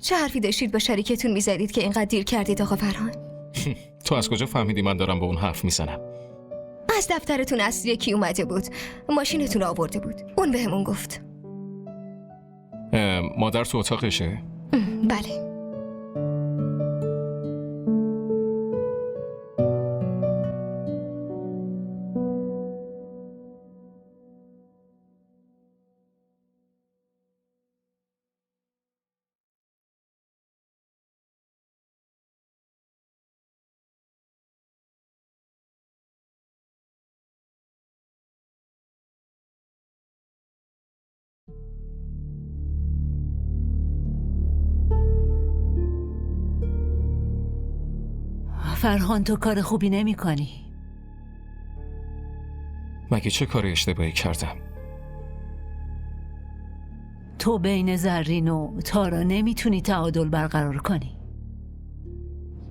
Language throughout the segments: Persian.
چه حرفی داشتید با شریکتون میزدید که اینقدر دیر کردید آقا فرهان؟ تو از کجا فهمیدی من دارم با اون حرف میزنم؟ از دفترتون اصلی کی اومده بود؟ ماشینتون رو آورده بود. اون بهمون گفت. مادر تو اتاقشه؟ بله. فرهان تو کار خوبی نمی کنی. مگه چه کار اشتباهی کردم؟ تو بین زرین و تارا نمیتونی تعادل برقرار کنی.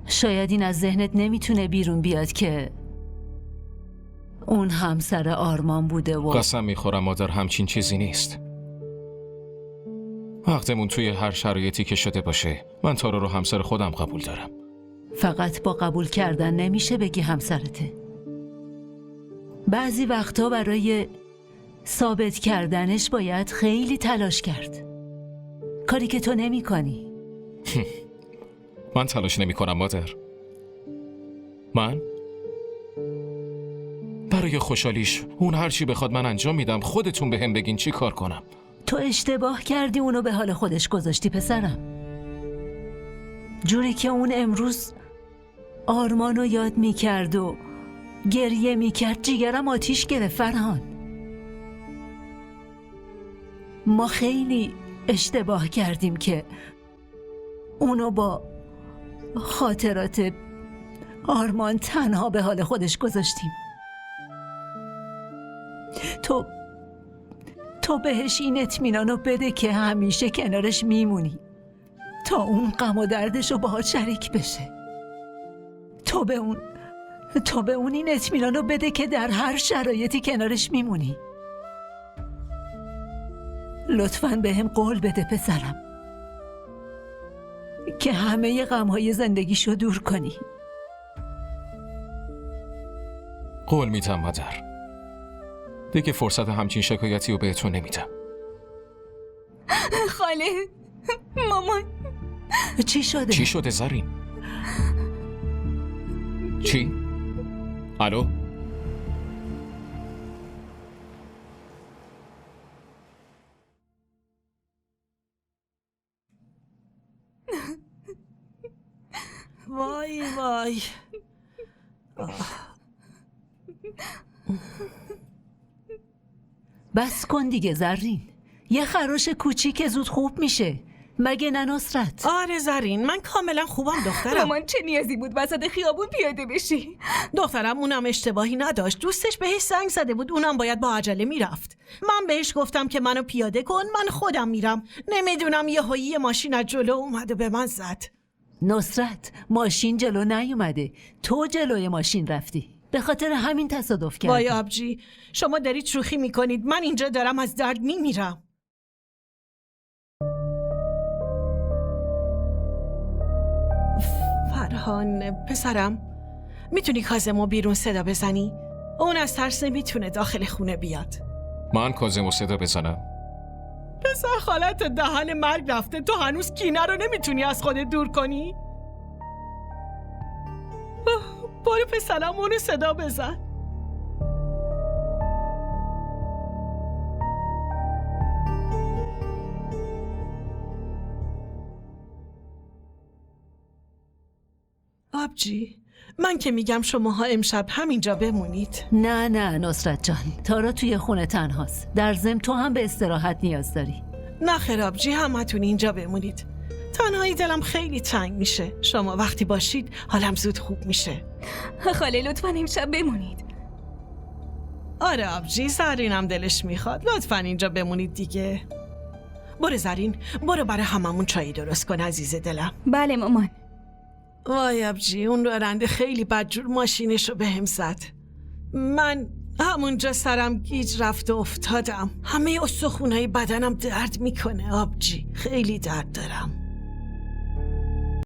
شاید این از ذهنت نمیتونه بیرون بیاد که اون همسر آرمان بوده و قسم میخورم مادر همچین چیزی نیست. عقدمون توی هر شرایطی که شده باشه من تارا رو همسر خودم قبول دارم. فقط با قبول کردن نمیشه بگی همسرته. بعضی وقتا برای ثابت کردنش باید خیلی تلاش کرد، کاری که تو نمی کنی. من تلاش نمی کنم مادر. من برای خوشحالیش اون هرچی بخواد من انجام میدم. خودتون به هم بگین چی کار کنم. تو اشتباه کردی، اونو به حال خودش گذاشتی پسرم. جوری که اون امروز آرمانو یاد میکرد و گریه میکرد جیگرم آتیش گرفت. فرهان، ما خیلی اشتباه کردیم که اونو با خاطرات آرمان تنها به حال خودش گذاشتیم. تو بهش این اطمینانو بده که همیشه کنارش میمونی تا اون غم و دردشو باهات شریک بشه. تو به اون این اطمینانو بده که در هر شرایطی کنارش میمونی. لطفاً بهم قول بده پسرم که همه غمهای زندگیشو دور کنی. قول میدم مادر. دیگه فرصت همچین شکایتی رو بهتون نمیدم. خاله، مامان. چی شده؟ چی شده زرین؟ چی؟ الو؟ وای وای. بس کن دیگه زرین. یه خراش کوچیک زود خوب میشه، مگه نه نصرت؟ آره زرین، من کاملا خوبم دخترم. مامان چه نیازی بود وسط خیابون پیاده بشی؟ دخترم اونم اشتباهی نداشت. دوستش بهش زنگ زده بود، اونم باید با عجله میرفت. من بهش گفتم که منو پیاده کن، من خودم میرم. نمیدونم یه ماشین از جلو اومد و به من زد. نصرت، ماشین جلو نیومده، تو جلوی ماشین رفتی. به خاطر همین تصادف کردی. وای آبجی، شما دارید شوخی میکنید. من اینجا دارم از درد میمیرم. فرهان پسرم، میتونی کاظمو بیرون صدا بزنی؟ اون از ترس نمیتونه داخل خونه بیاد. من کاظمو صدا بزنم؟ پسر خالت دهن مرگ رفته، تو هنوز کینه رو نمیتونی از خودت دور کنی؟ برو پسرم اونو صدا بزن. آبجی، من که میگم شماها امشب همینجا بمونید. نه نصرت جان، تارا توی خونه تنهاست. در ضمن تو هم به استراحت نیاز داری. نه خیر آبجی، همتون اینجا بمونید. تنهایی دلم خیلی تنگ میشه. شما وقتی باشید حالم زود خوب میشه. خاله لطفاً امشب بمونید. آره آبجی، زرینم دلش میخواد. لطفاً اینجا بمونید دیگه. برو زرین، برو برای هممون چایی درست کن عزیز دلم. بله مامان. وای آبجی، اون راننده خیلی بدجور ماشینشو بهم زد. من همونجا سرم گیج رفت و افتادم. همه استخونای بدنم درد میکنه آبجی، خیلی درد دارم.